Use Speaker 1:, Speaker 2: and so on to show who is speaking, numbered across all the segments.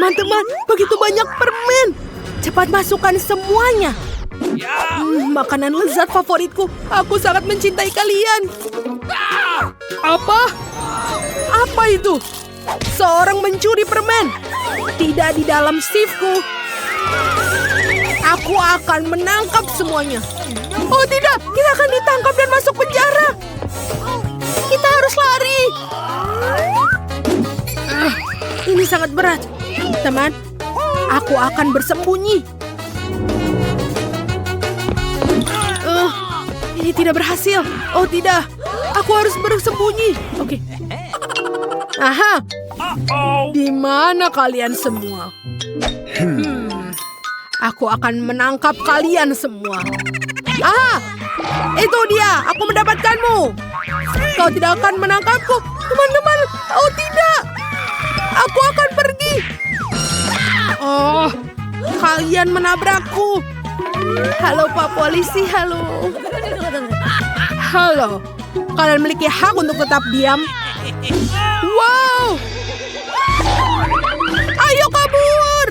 Speaker 1: Teman-teman, begitu banyak permen. Cepat masukkan semuanya. Makanan lezat favoritku. Aku sangat mencintai kalian. Apa? Apa itu? Seorang mencuri permen. Tidak di dalam sifku. Aku akan menangkap semuanya. Oh tidak, kita akan ditangkap dan masuk penjara. Kita harus lari. Ini sangat berat. Teman, aku akan bersembunyi. Ini tidak berhasil. Oh tidak, aku harus bersembunyi. Oke. Aha. Di mana kalian semua? Aku akan menangkap kalian semua. Aha, itu dia. Aku mendapatkanmu. Kau tidak akan menangkapku, teman-teman. Oh tidak, aku akan pergi. Oh, kalian menabrakku. Halo Pak Polisi, halo. Halo, kalian memiliki hak untuk tetap diam. Wow, ayo kabur.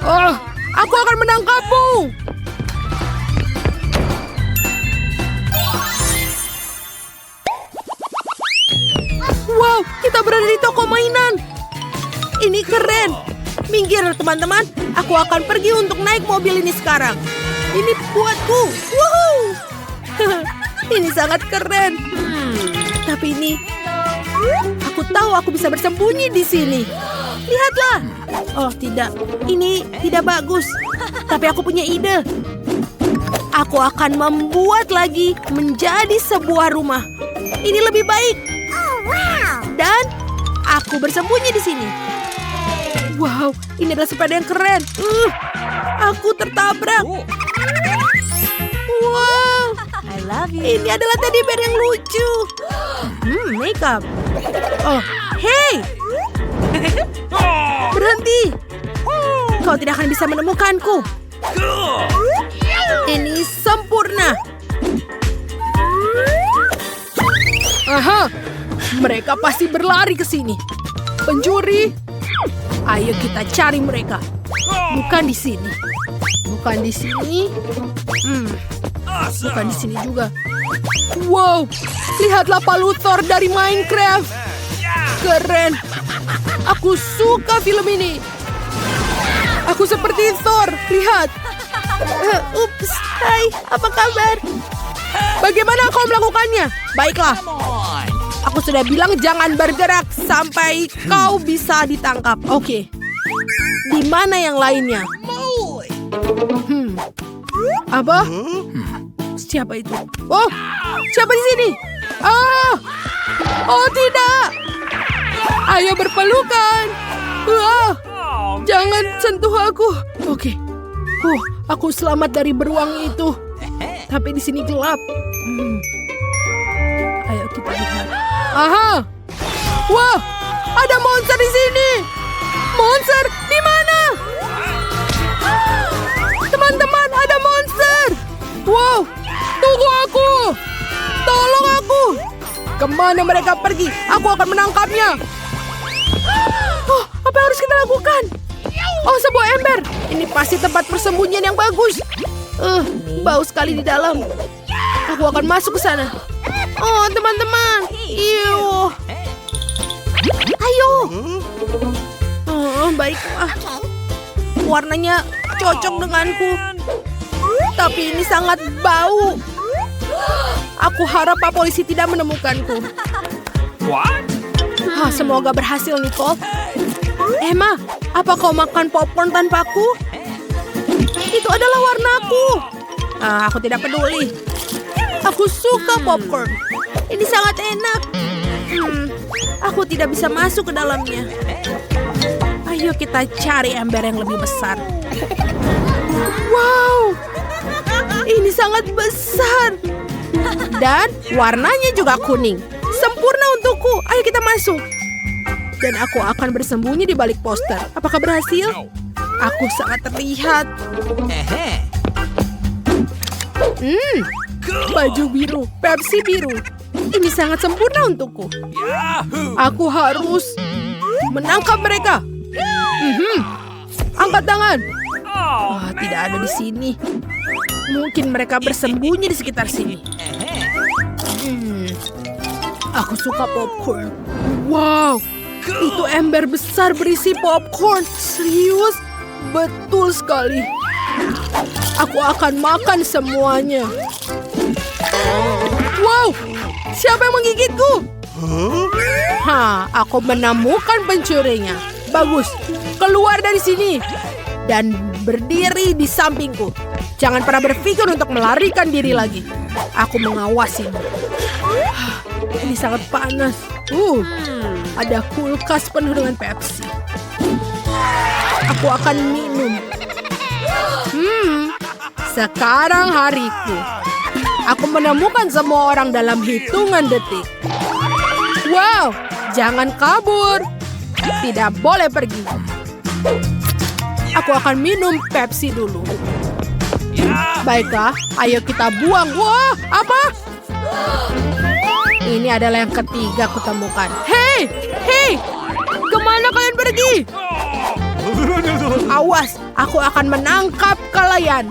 Speaker 1: Oh, aku akan menangkapmu. Wow, kita berada di toko mainan. Ini keren. Minggir teman-teman, aku akan pergi untuk naik mobil ini sekarang. Ini buatku. Woohoo! Ini sangat keren. Tapi ini, aku tahu aku bisa bersembunyi di sini. Lihatlah. Oh tidak, ini tidak bagus. Tapi aku punya ide. Aku akan membuat lagi menjadi sebuah rumah. Ini lebih baik. Dan aku bersembunyi di sini. Wow, ini adalah sepeda yang keren. Aku tertabrak. Wow,
Speaker 2: I love you.
Speaker 1: ini adalah teddy bear yang lucu. Makeup. Oh, hey. Berhenti. Kau tidak akan bisa menemukanku. Ini sempurna. Aha, mereka pasti berlari ke sini. Pencuri. Ayo kita cari mereka. Bukan di sini. Bukan di sini. Bukan di sini juga. Wow, lihatlah Pak Luthor dari Minecraft. Keren. Aku suka film ini. Aku seperti Thor. Lihat. Ups. Hai, apa kabar? Bagaimana kau melakukannya? Baiklah. Aku sudah bilang jangan bergerak sampai kau bisa ditangkap. Oke. Di mana yang lainnya? Apa? Siapa itu? Oh, siapa di sini? Oh tidak. Ayo berpelukan. Jangan sentuh aku. Oke. Aku selamat dari beruang itu. Tapi di sini gelap. Ayo kita lihat. Aha! Wah, ada monster di sini. Monster di mana? Teman-teman, ada monster. Wow, tunggu aku. Tolong aku. Kemana mereka pergi? Aku akan menangkapnya. Oh, apa yang harus kita lakukan? Oh, sebuah ember. Ini pasti tempat persembunyian yang bagus. Bau sekali di dalam. Aku akan masuk ke sana. Oh, teman-teman. Iuh. Ayo. Oh, baiklah. Warnanya cocok denganku. Tapi ini sangat bau. Aku harap Pak Polisi tidak menemukanku. Semoga berhasil, Nicole. Emma, apa kau makan popcorn tanpaku? Itu adalah warnaku. Aku tidak peduli. Aku suka popcorn. Ini sangat enak. Aku tidak bisa masuk ke dalamnya. Ayo kita cari ember yang lebih besar. Wow, ini sangat besar. Dan warnanya juga kuning. Sempurna untukku. Ayo kita masuk. Dan aku akan bersembunyi di balik poster. Apakah berhasil? Aku sangat terlihat. Baju biru, Pepsi biru. Ini sangat sempurna untukku. Aku harus menangkap mereka. Angkat tangan. Tidak ada di sini. Mungkin mereka bersembunyi di sekitar sini. Aku suka popcorn. Wow, itu ember besar berisi popcorn. Serius? Betul sekali. Aku akan makan semuanya. Wow, siapa yang menggigitku? Aku menemukan pencurinya. Bagus, keluar dari sini. Dan berdiri di sampingku. Jangan pernah berpikir untuk melarikan diri lagi. Aku mengawasimu. Ini sangat panas. Ada kulkas penuh dengan Pepsi. Aku akan minum. Sekarang hariku. Aku menemukan semua orang dalam hitungan detik. Wow, jangan kabur. Tidak boleh pergi. Aku akan minum Pepsi dulu. Baiklah, ayo kita buang. Wah, apa? Ini adalah yang ketiga kutemukan. Hei, kemana kalian pergi? Awas, aku akan menangkap kalian.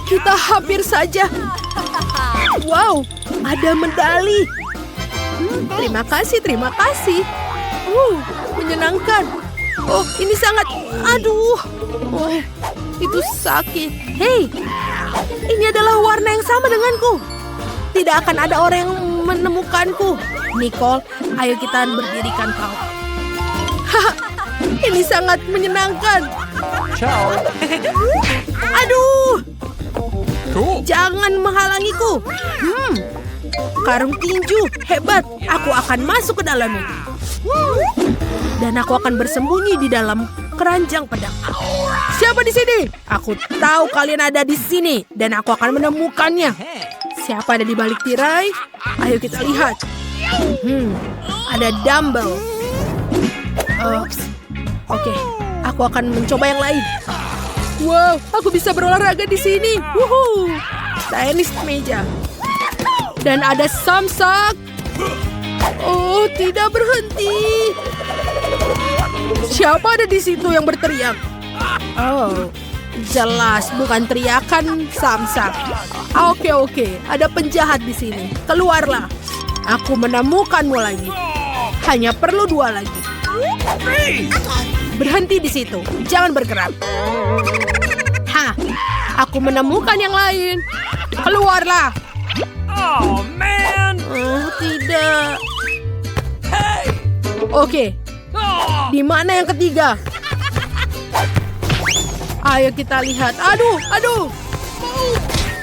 Speaker 1: Kita hampir saja. Wow, ada medali. Terima kasih. Menyenangkan. Ini sangat... Aduh. Itu sakit. Hei, ini adalah warna yang sama denganku. Tidak akan ada orang yang menemukanku. Nicole, ayo kita berdirikan kau. Ini sangat menyenangkan.
Speaker 2: Ciao.
Speaker 1: Aduh.
Speaker 2: Cool.
Speaker 1: Jangan menghalangiku. Karung tinju, hebat. Aku akan masuk ke dalamnya. Dan aku akan bersembunyi di dalam keranjang pedang. Siapa di sini? Aku tahu kalian ada di sini. Dan aku akan menemukannya. Siapa ada di balik tirai? Ayo kita lihat. Ada dumbbell. Oke, aku akan mencoba yang lain. Wow, aku bisa berolahraga di sini. Wuhu. Tenis meja. Dan ada samsak. Oh, tidak berhenti. Siapa ada di situ yang berteriak? Oh, jelas bukan teriakan samsak. Oke, ada penjahat di sini. Keluarlah. Aku menemukanmu lagi. Hanya perlu 2 lagi. Berhenti di situ. Jangan bergerak. Aku menemukan yang lain. Keluarlah.
Speaker 2: Oh, man.
Speaker 1: Tidak. Oke. Di mana yang ketiga? Ayo kita lihat. Aduh.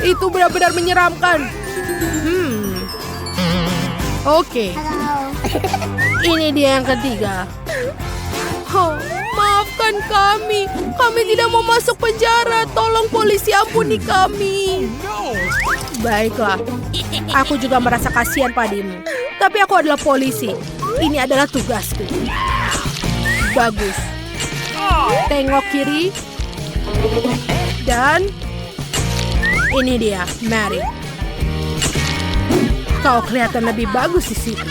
Speaker 1: Itu benar-benar menyeramkan. Oke. Ini dia yang ketiga. Maafkan kami. Kami tidak mau masuk penjara. Tolong polisi ampuni kami. Baiklah. Aku juga merasa kasihan padamu. Tapi aku adalah polisi. Ini adalah tugasku. Bagus. Tengok kiri. Dan ini dia, Mary. Kau kelihatan lebih bagus di sini.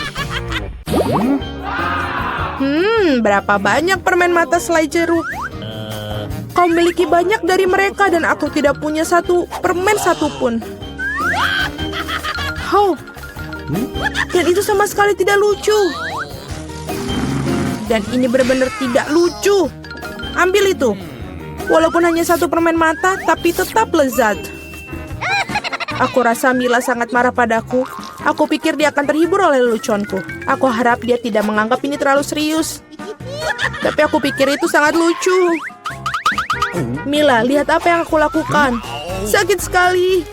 Speaker 1: Berapa banyak permen mata selai jeruk? Kau memiliki banyak dari mereka dan aku tidak punya satu permen satupun. Dan itu sama sekali tidak lucu. Dan ini benar-benar tidak lucu. Ambil itu. Walaupun hanya satu permen mata, tapi tetap lezat. Aku rasa Mila sangat marah padaku. Aku pikir dia akan terhibur oleh leluconku. Aku harap dia tidak menganggap ini terlalu serius. Tapi aku pikir itu sangat lucu. Mila, lihat apa yang aku lakukan. Sakit sekali.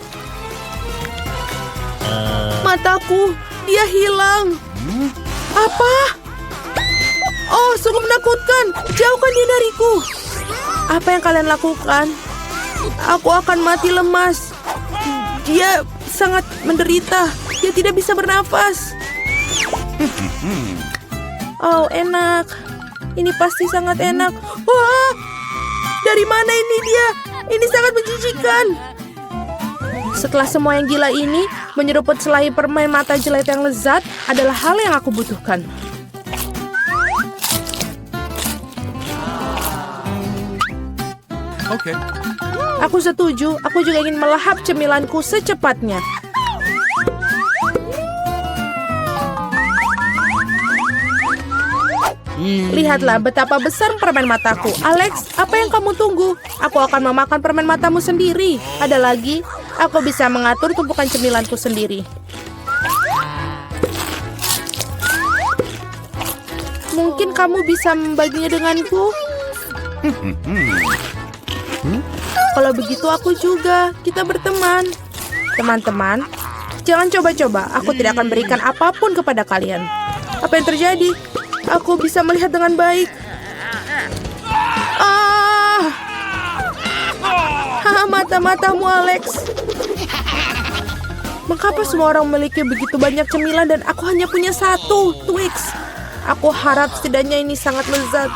Speaker 1: Mataku, dia hilang. Apa? Oh, sungguh menakutkan. Jauhkan dia dariku. Apa yang kalian lakukan? Aku akan mati lemas. Dia sangat menderita. Dia tidak bisa bernafas. Oh, enak. Ini pasti sangat enak. Wah, dari mana ini dia? Ini sangat menjijikan. Setelah semua yang gila ini, menyeruput selai permen mata jelek yang lezat adalah hal yang aku butuhkan.
Speaker 2: Okay.
Speaker 1: Aku setuju, aku juga ingin melahap cemilanku secepatnya. Lihatlah betapa besar permen mataku. Alex, apa yang kamu tunggu? Aku akan memakan permen matamu sendiri. Ada lagi, aku bisa mengatur tumpukan cemilanku sendiri. Mungkin kamu bisa membaginya denganku? Kalau begitu aku juga. Kita berteman. Teman-teman, jangan coba-coba. Aku tidak akan berikan apapun kepada kalian. Apa yang terjadi? Aku bisa melihat dengan baik. Mata-matamu, Alex. Mengapa semua orang memiliki begitu banyak cemilan dan aku hanya punya satu, Twix? Aku harap setidaknya ini sangat lezat.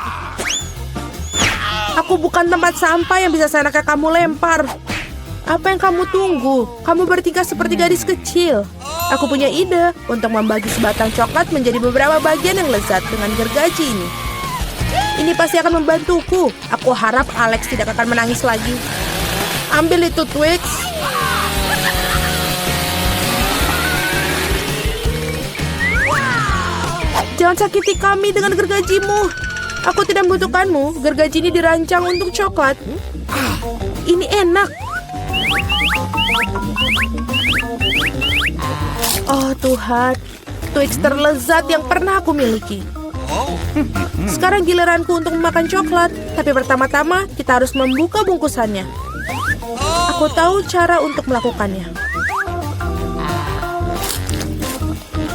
Speaker 1: Aku bukan tempat sampah yang bisa seenaknya kamu lempar. Apa yang kamu tunggu? Kamu bertingkah seperti gadis kecil. Aku punya ide untuk membagi sebatang coklat menjadi beberapa bagian yang lezat dengan gergaji ini. Ini pasti akan membantuku. Aku harap Alex tidak akan menangis lagi. Ambil itu, Twix. Jangan sakiti kami dengan gergajimu. Aku tidak membutuhkanmu. Gergaji ini dirancang untuk coklat. Ini enak. Oh Tuhan, Twix terlezat yang pernah aku miliki. Sekarang giliranku untuk memakan coklat. Tapi pertama-tama kita harus membuka bungkusannya. Aku tahu cara untuk melakukannya.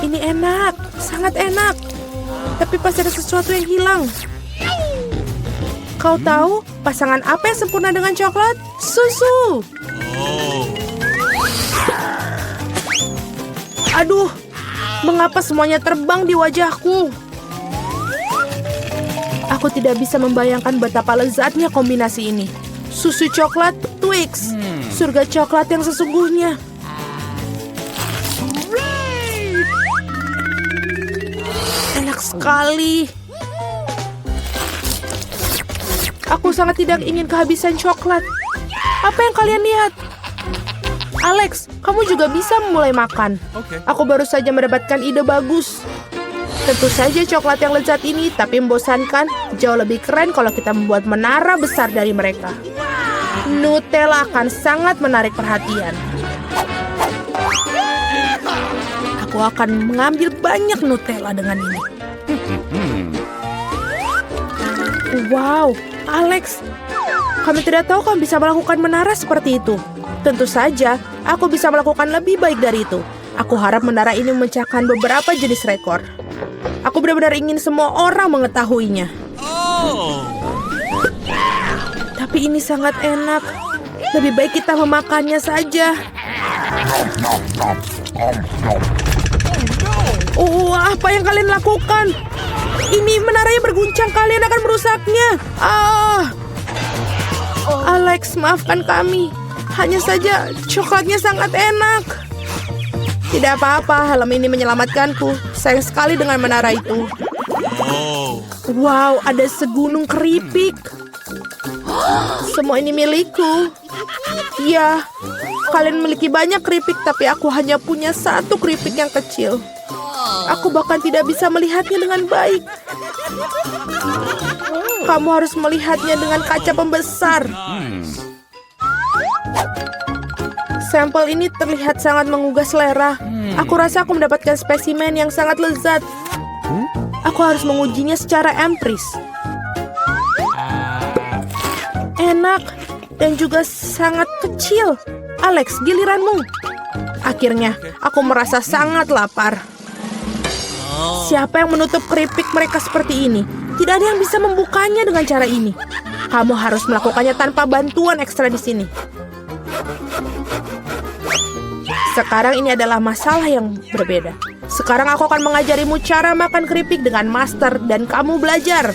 Speaker 1: Ini enak, sangat enak. Tapi pasti ada sesuatu yang hilang. Kau tahu pasangan apa yang sempurna dengan coklat? Susu. Aduh, mengapa semuanya terbang di wajahku? Aku tidak bisa membayangkan betapa lezatnya kombinasi ini. Susu coklat, Twix. Surga coklat yang sesungguhnya. Enak sekali. Aku sangat tidak ingin kehabisan coklat. Apa yang kalian lihat? Alex, kamu juga bisa mulai makan.
Speaker 2: Okay.
Speaker 1: Aku baru saja mendapatkan ide bagus. Tentu saja coklat yang lezat ini, tapi membosankan. Jauh lebih keren kalau kita membuat menara besar dari mereka. Nutella akan sangat menarik perhatian. Aku akan mengambil banyak Nutella dengan ini. Wow, Alex, kami tidak tahu kamu bisa melakukan menara seperti itu. Tentu saja, aku bisa melakukan lebih baik dari itu. Aku harap menara ini memecahkan beberapa jenis rekor. Aku benar-benar ingin semua orang mengetahuinya. Tapi ini sangat enak. Lebih baik kita memakannya saja. Oh, apa yang kalian lakukan? Ini menaranya berguncang, kalian akan merusaknya. Alex, maafkan kami. Hanya saja coklatnya sangat enak. Tidak apa-apa, helm ini menyelamatkanku. Sayang sekali dengan menara itu. Wow, ada segunung keripik. Semua ini milikku. Ya, kalian memiliki banyak keripik, tapi aku hanya punya satu keripik yang kecil. Aku bahkan tidak bisa melihatnya dengan baik. Kamu harus melihatnya dengan kaca pembesar. Sampel ini terlihat sangat menggugah selera. Aku rasa aku mendapatkan spesimen yang sangat lezat. Aku harus mengujinya secara empiris. Enak dan juga sangat kecil. Alex, giliranmu. Akhirnya, aku merasa sangat lapar. Siapa yang menutup keripik mereka seperti ini? Tidak ada yang bisa membukanya dengan cara ini. Kamu harus melakukannya tanpa bantuan ekstra di sini. Sekarang ini adalah masalah yang berbeda. Sekarang aku akan mengajarimu cara makan keripik dengan master dan kamu belajar.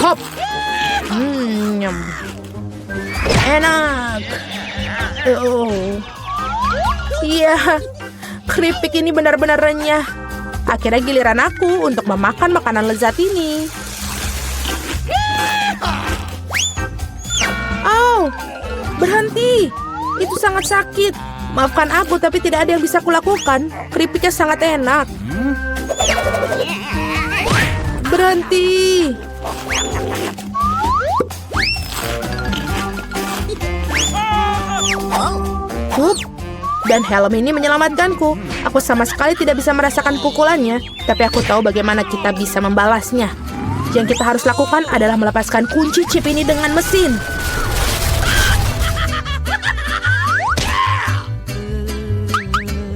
Speaker 1: Hop. Nyam. Enak. Oh. Iya. Keripik ini benar-benar renyah. Akhirnya giliran aku untuk memakan makanan lezat ini. Au, berhenti. Itu sangat sakit. Maafkan aku, tapi tidak ada yang bisa kulakukan. Keripiknya sangat enak. Berhenti. Hup. Dan helm ini menyelamatkanku. Aku sama sekali tidak bisa merasakan pukulannya, tapi aku tahu bagaimana kita bisa membalasnya. Yang kita harus lakukan adalah melepaskan kunci chip ini dengan mesin.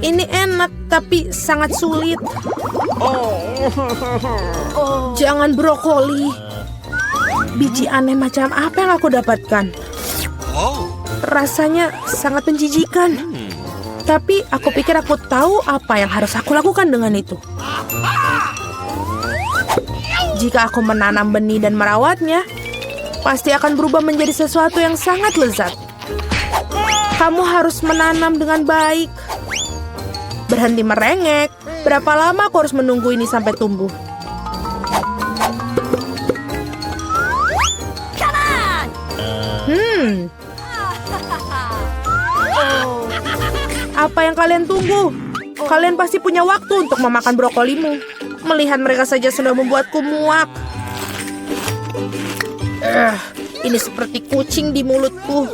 Speaker 1: Ini enak, tapi sangat sulit. Jangan brokoli. Biji aneh macam apa yang aku dapatkan? Rasanya sangat menjijikan. Tapi aku pikir aku tahu apa yang harus aku lakukan dengan itu. Jika aku menanam benih dan merawatnya, pasti akan berubah menjadi sesuatu yang sangat lezat. Kamu harus menanam dengan baik. Berhenti merengek. Berapa lama aku harus menunggu ini sampai tumbuh? Apa yang kalian tunggu? Kalian pasti punya waktu untuk memakan brokolimu. Melihat mereka saja sudah membuatku muak. Ini seperti kucing di mulutku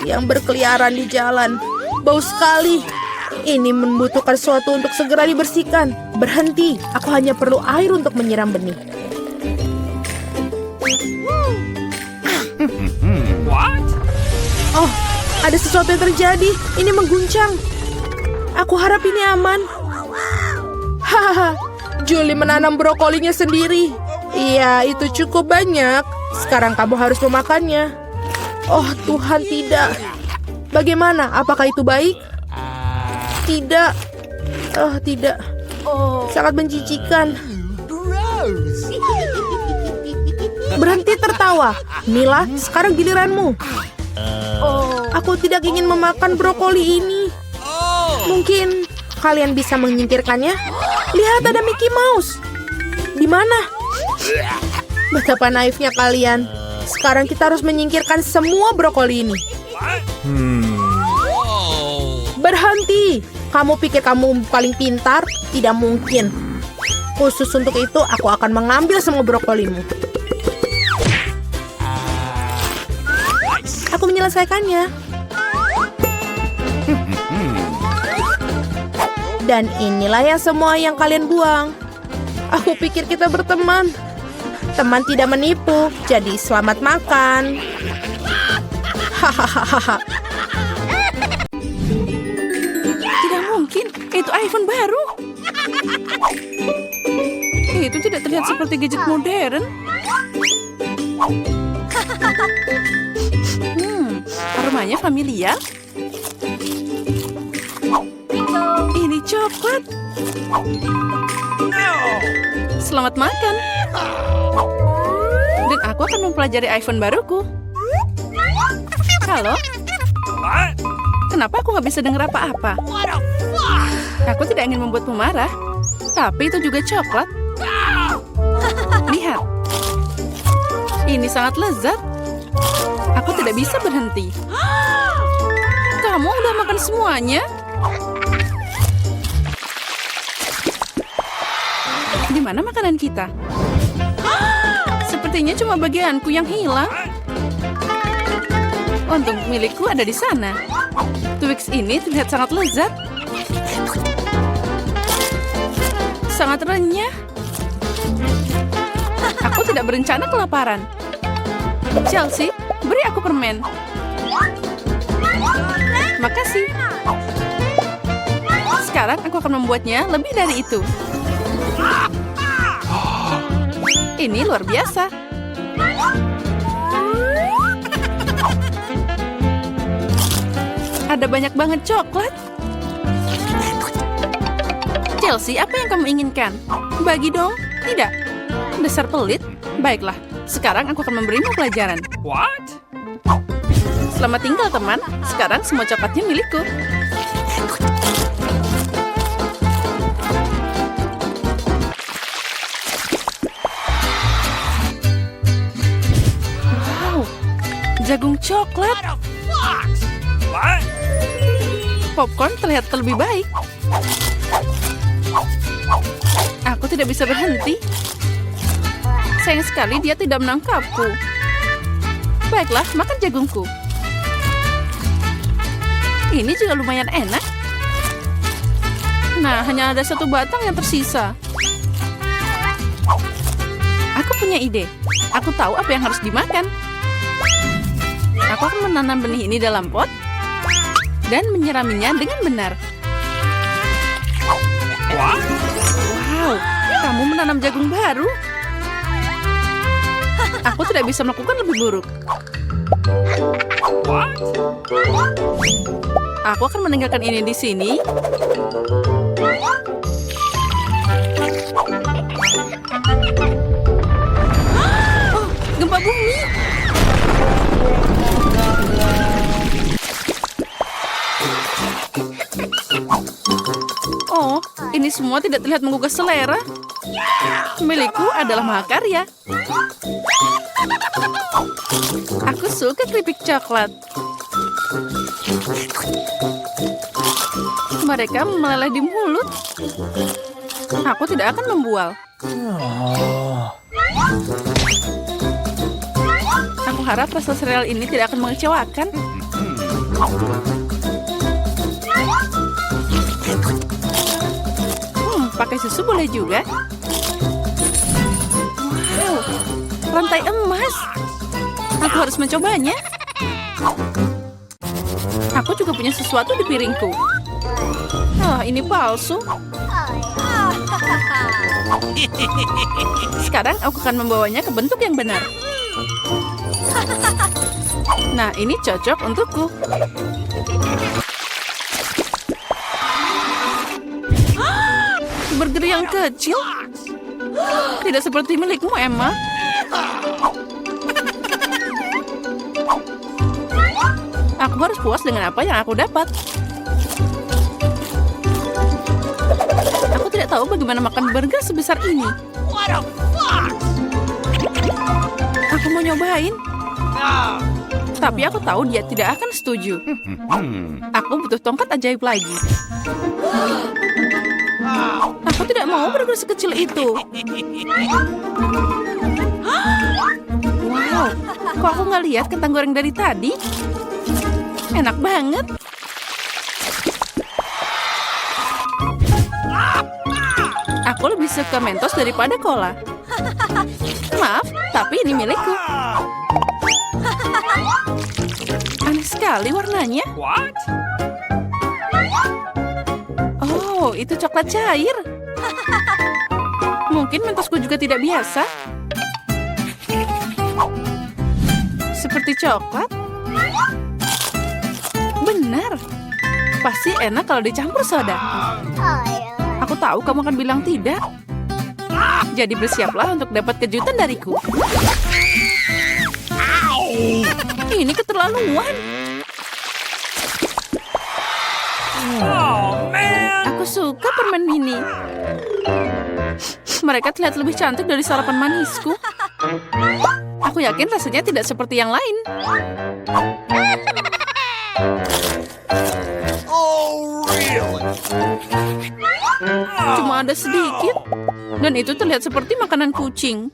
Speaker 1: yang berkeliaran di jalan. Bau sekali. Ini membutuhkan sesuatu untuk segera dibersihkan. Berhenti, aku hanya perlu air untuk menyiram benih.
Speaker 2: What?
Speaker 1: Oh, ada sesuatu yang terjadi. Ini mengguncang. Aku harap ini aman. Hahaha, Julie menanam brokolinya sendiri. Iya, itu cukup banyak. Sekarang kamu harus memakannya. Oh Tuhan, tidak. Bagaimana? Apakah itu baik? Tidak. Oh, tidak. Sangat menjijikan. Berhenti tertawa. Mila, sekarang giliranmu. Aku tidak ingin memakan brokoli ini. Mungkin kalian bisa menyingkirkannya? Lihat, ada Mickey Mouse. Di mana? Betapa naifnya kalian. Sekarang kita harus menyingkirkan semua brokoli ini. Berhenti. Kamu pikir kamu paling pintar? Tidak mungkin. Khusus untuk itu, aku akan mengambil semua brokolimu. Aku menyelesaikannya. Dan inilah yang semua yang kalian buang. Aku pikir kita berteman. Teman tidak menipu, jadi selamat makan. Hahaha.
Speaker 3: Tidak mungkin, itu iPhone baru. Itu tidak terlihat seperti gadget modern. Aromanya familiar. Ini coklat. Selamat makan. Dan aku akan mempelajari iPhone baruku. Halo?
Speaker 2: What?
Speaker 3: Kenapa aku nggak bisa dengar apa-apa? Aku tidak ingin membuatmu marah, tapi itu juga coklat. Lihat. Ini sangat lezat. Aku tidak bisa berhenti. Kamu udah makan semuanya? Di mana makanan kita? Sepertinya cuma bagianku yang hilang. Untung milikku ada di sana. Twix ini terlihat sangat lezat. Sangat renyah. Aku tidak berencana kelaparan. Chelsea, beri aku permen. Makasih. Sekarang aku akan membuatnya lebih dari itu. Ini luar biasa. Ada banyak banget coklat. Chelsea, apa yang kamu inginkan? Bagi dong. Tidak. Dasar pelit. Baiklah. Sekarang aku akan memberimu pelajaran.
Speaker 2: What?
Speaker 3: Selamat tinggal, teman. Sekarang semua coklatnya milikku. jagung coklat.
Speaker 2: What?
Speaker 3: Popcorn terlihat lebih baik. Aku tidak bisa berhenti. Sayang sekali dia tidak menangkapku. Baiklah, makan jagungku. Ini juga lumayan enak. Nah, hanya ada satu batang yang tersisa. Aku punya ide. Aku tahu apa yang harus dimakan. Aku akan menanam benih ini dalam pot dan menyiraminya dengan benar.
Speaker 2: What?
Speaker 3: Wow, kamu menanam jagung baru. Aku tidak bisa melakukan lebih buruk.
Speaker 2: What?
Speaker 3: Aku akan meninggalkan ini di sini. Oh, gempa bumi. Oh, ini semua tidak terlihat menggugah selera. Milikku adalah mahakarya. Aku suka keripik coklat. Mereka meleleh di mulut. Aku tidak akan membual. Aku harap rasa sereal ini tidak akan mengecewakan. Pakai susu boleh juga. Wow, rantai emas. Aku harus mencobanya. Aku juga punya sesuatu di piringku. Ah, ini palsu. Sekarang aku akan membawanya ke bentuk yang benar. Nah, ini cocok untukku. Burger yang kecil? Tidak seperti milikmu, Emma. Aku harus puas dengan apa yang aku dapat. Aku tidak tahu bagaimana makan burger sebesar ini. Aku mau nyobain. Tapi aku tahu dia tidak akan setuju. Aku butuh tongkat ajaib lagi. Aku tidak mau burger sekecil itu. Wow, kok aku nggak lihat kentang goreng dari tadi? Enak banget. Aku lebih suka Mentos daripada cola. Maaf, tapi ini milikku. Aneh sekali warnanya.
Speaker 2: What?
Speaker 3: Oh, itu coklat cair. Mungkin Mentosku juga tidak biasa. Seperti coklat. Benar. Pasti enak kalau dicampur soda. Aku tahu kamu akan bilang tidak. Jadi bersiaplah untuk dapat kejutan dariku. Ini keterlaluan.
Speaker 2: Oh, man.
Speaker 3: Aku suka permen mini. Mereka terlihat lebih cantik dari sarapan manisku. Aku yakin rasanya tidak seperti yang lain.
Speaker 2: Oh, really?
Speaker 3: Cuma ada sedikit. Dan itu terlihat seperti makanan kucing.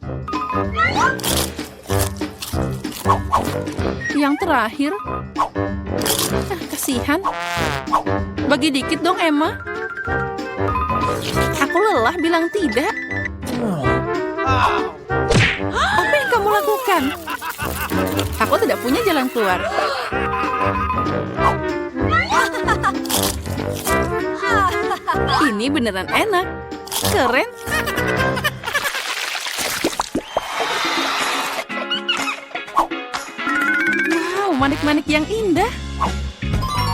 Speaker 3: Yang terakhir. Kasihan. Bagi dikit dong, Emma. Aku lelah bilang tidak. Apa yang kamu lakukan? Aku tidak punya jalan keluar. Ini beneran enak. Keren. Wow, manik-manik yang indah.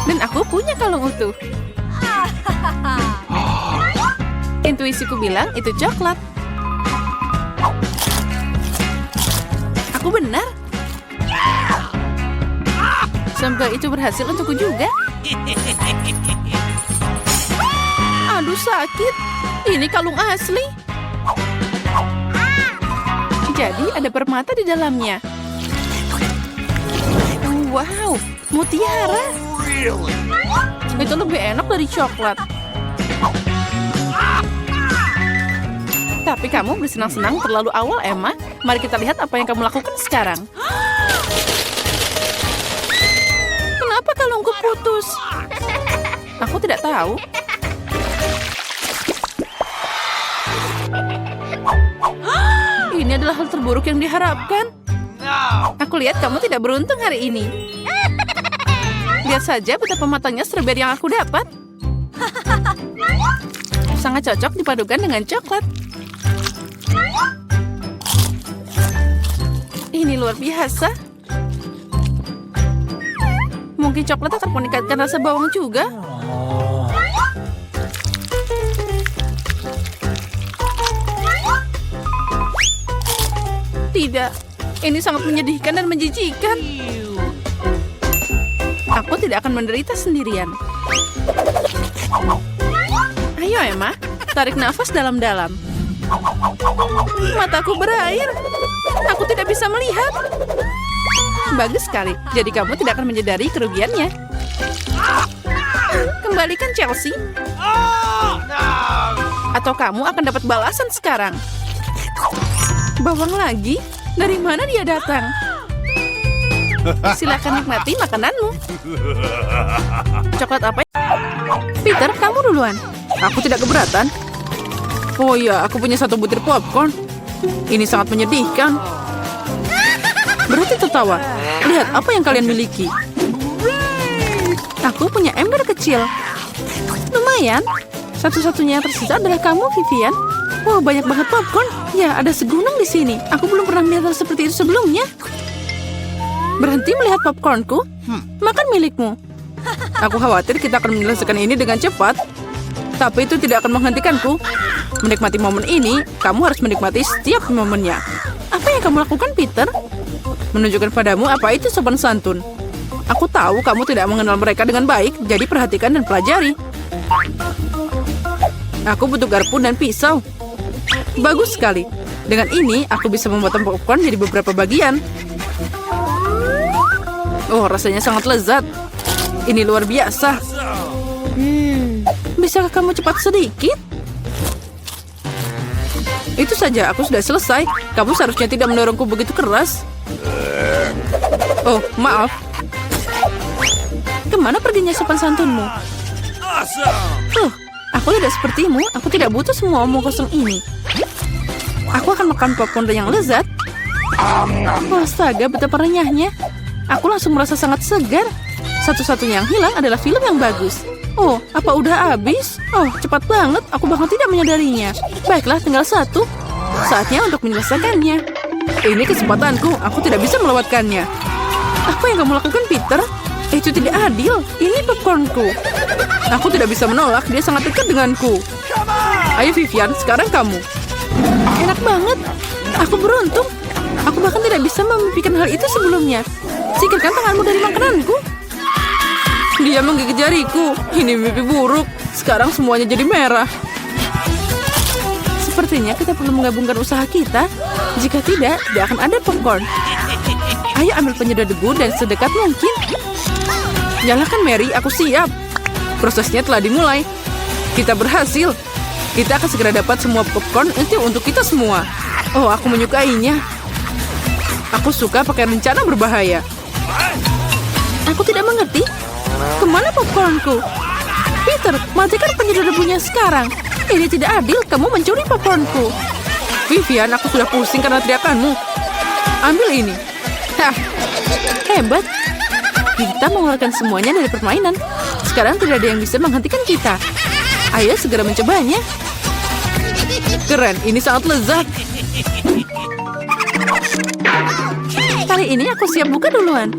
Speaker 3: Dan aku punya kalung utuh. Intuisiku bilang itu coklat. Aku benar. Semoga itu berhasil untukku juga. Aduh, sakit. Ini kalung asli. Jadi ada permata di dalamnya. Wow, mutiara.
Speaker 2: Really?
Speaker 3: Itu lebih enak dari coklat. Tapi kamu bersenang-senang terlalu awal, Emma. Mari kita lihat apa yang kamu lakukan sekarang. Kenapa kalungku putus? Aku tidak tahu. Ini adalah hal terburuk yang diharapkan.
Speaker 2: No.
Speaker 3: Aku lihat kamu tidak beruntung hari ini. Lihat saja betapa matangnya stroberi yang aku dapat. Sangat cocok dipadukan dengan coklat. Ini luar biasa. Mungkin coklat akan meningkatkan rasa bawang juga. Tidak, ini sangat menyedihkan dan menjijikan. Aku tidak akan menderita sendirian. Ayo Emma, tarik nafas dalam-dalam. Mataku berair. Aku tidak bisa melihat. Bagus sekali, jadi kamu tidak akan menyadari kerugiannya. Kembalikan Chelsea.
Speaker 2: Oh, no.
Speaker 3: Atau kamu akan dapat balasan sekarang. Bawang lagi? Dari mana dia datang? Silakan nikmati makananmu. Coklat apa? Peter, kamu duluan. Aku tidak keberatan. Oh iya, aku punya 1 butir popcorn. Ini sangat menyedihkan. Berhenti tertawa. Lihat apa yang kalian miliki. Aku punya ember kecil. Lumayan. Satu-satunya yang tersisa adalah kamu, Vivian. Wow, banyak banget popcorn. Ya, ada segunung di sini. Aku belum pernah melihat hal seperti itu sebelumnya. Berhenti melihat popcornku. Makan milikmu. Aku khawatir kita akan menyelesaikan ini dengan cepat. Tapi itu tidak akan menghentikanku. Menikmati momen ini, kamu harus menikmati setiap momennya. Apa yang kamu lakukan, Peter? Menunjukkan padamu apa itu sopan santun. Aku tahu kamu tidak mengenal mereka dengan baik, jadi perhatikan dan pelajari. Aku butuh garpu dan pisau. Bagus sekali. Dengan ini, aku bisa memotong popcorn jadi beberapa bagian. Oh, rasanya sangat lezat. Ini luar biasa. Bisakah kamu cepat sedikit? Itu saja, aku sudah selesai. Kamu seharusnya tidak mendorongku begitu keras. Oh, maaf. Kemana perginya sopan santunmu?
Speaker 2: Awesome.
Speaker 3: Aku tidak sepertimu. Aku tidak butuh semua omong kosong ini. Aku akan makan popcorn yang lezat. Oh, astaga, betapa renyahnya. Aku langsung merasa sangat segar. Satu-satunya yang hilang adalah film yang bagus. Oh, apa udah habis? Oh, cepat banget. Aku bahkan tidak menyadarinya. Baiklah, tinggal 1. Saatnya untuk menyelesaikannya. Ini kesempatanku. Aku tidak bisa melewatkannya. Apa yang kamu lakukan, Peter? Itu tidak adil. Ini popcornku. Aku tidak bisa menolak. Dia sangat dekat denganku. Ayo, Vivian. Sekarang kamu. Enak banget. Aku beruntung. Aku bahkan tidak bisa memimpikan hal itu sebelumnya. Singkirkan tanganmu dari makananku. Dia menggigit jariku. Ini mimpi buruk. Sekarang semuanya jadi merah. Sepertinya kita perlu menggabungkan usaha kita. Jika tidak akan ada popcorn. Ayo ambil penyedot debu dan sedekat mungkin. Nyalakan Mary, aku siap. Prosesnya telah dimulai. Kita berhasil. Kita akan segera dapat semua popcorn itu untuk kita semua. Oh, aku menyukainya. Aku suka pakai rencana berbahaya. Aku tidak mengerti. Kemana popcornku? Peter, matikan penyedot debunya sekarang. Ini tidak adil, kamu mencuri popcornku. Vivian, aku sudah pusing karena teriakanmu. Ambil ini. Hah, hebat. Kita mengeluarkan semuanya dari permainan. Sekarang tidak ada yang bisa menghentikan kita. Ayo segera mencobanya. Keren, ini sangat lezat. Kali ini aku siap buka duluan.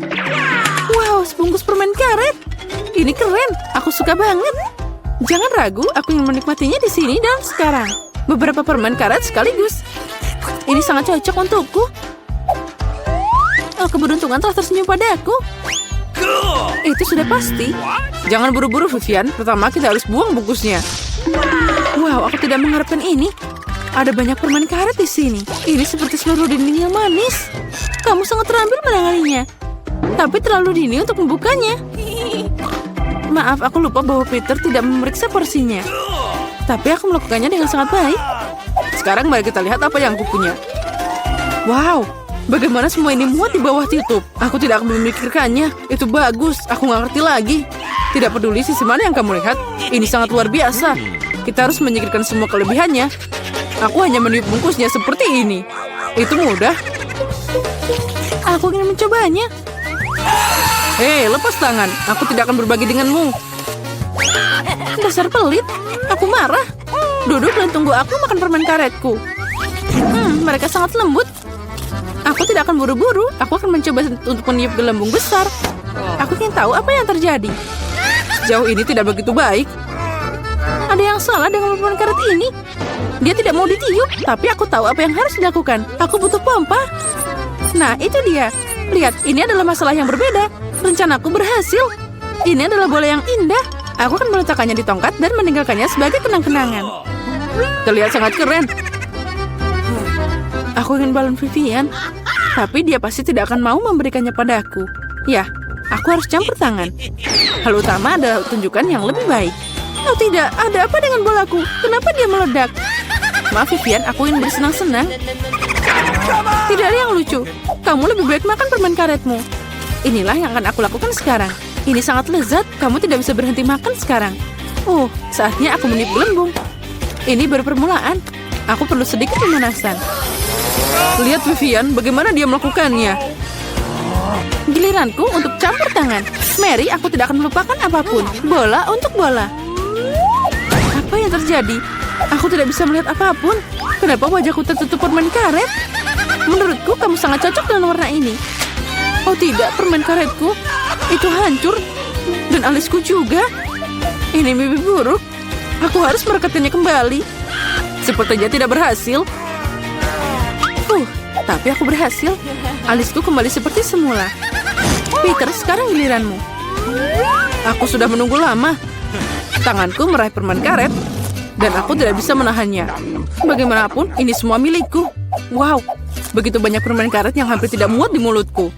Speaker 3: Wow, sebungkus permen karet. Ini keren, aku suka banget. Jangan ragu, aku ingin menikmatinya di sini dan sekarang. Beberapa permen karet sekaligus. Ini sangat cocok untukku. Oh, keberuntungan telah tersenyum padaku. Itu sudah pasti. Jangan buru-buru, Vivian. Pertama, kita harus buang bungkusnya. Wow, aku tidak mengharapkan ini. Ada banyak permen karet di sini. Ini seperti seluruh dinding yang manis. Kamu sangat terampil menanganinya. tapi terlalu dini untuk membukanya. Maaf, aku lupa bahwa Peter tidak memeriksa porsinya. Tapi aku melakukannya dengan sangat baik. Sekarang mari kita lihat apa yang aku punya. Wow, bagaimana semua ini muat di bawah tutup? Aku tidak akan memikirkannya. Itu bagus, aku nggak ngerti lagi. Tidak peduli sisi mana yang kamu lihat. Ini sangat luar biasa. Kita harus menyingkirkan semua kelebihannya. Aku hanya meniup bungkusnya seperti ini. Itu mudah. Aku ingin mencobanya. Hei, lepas tangan. Aku tidak akan berbagi denganmu. Dasar pelit. Aku marah. Duduk dan tunggu aku makan permen karetku. Mereka sangat lembut. Aku tidak akan buru-buru. Aku akan mencoba untuk meniup gelembung besar. Aku ingin tahu apa yang terjadi. Sejauh ini tidak begitu baik. Ada yang salah dengan permen karet ini. Dia tidak mau ditiup, tapi aku tahu apa yang harus dilakukan. Aku butuh pompa. Nah, itu dia. Lihat, ini adalah masalah yang berbeda. Rencanaku berhasil. Ini adalah bola yang indah. Aku akan meletakkannya di tongkat dan meninggalkannya sebagai kenang-kenangan. Terlihat sangat keren. Aku ingin balon Vivian, tapi dia pasti tidak akan mau memberikannya padaku. Ya, aku harus campur tangan. Hal utama adalah tunjukkan yang lebih baik. Oh tidak, ada apa dengan bolaku? Kenapa dia meledak? Maaf Vivian, aku ingin bersenang-senang. Tidak ada yang lucu. Kamu lebih baik makan permen karetmu. Inilah yang akan aku lakukan sekarang. Ini sangat lezat, kamu tidak bisa berhenti makan sekarang. Oh, saatnya aku meniup gelembung. Ini baru permulaan. Aku perlu sedikit pemanasan. Lihat Vivian, bagaimana dia melakukannya. Giliranku untuk campur tangan. Mary, aku tidak akan melupakan apapun. Bola untuk bola. Apa yang terjadi? Aku tidak bisa melihat apapun. Kenapa wajahku tertutup permen karet? Menurutku kamu sangat cocok dengan warna ini. Oh tidak, permen karetku itu hancur. Dan alisku juga. Ini mimpi buruk. Aku harus merekatkannya kembali. Sepertinya tidak berhasil. Tapi aku berhasil. Alisku kembali seperti semula. Peter, sekarang giliranmu. Aku sudah menunggu lama. Tanganku meraih permen karet. Dan aku tidak bisa menahannya. Bagaimanapun, ini semua milikku. Wow, begitu banyak permen karet yang hampir tidak muat di mulutku.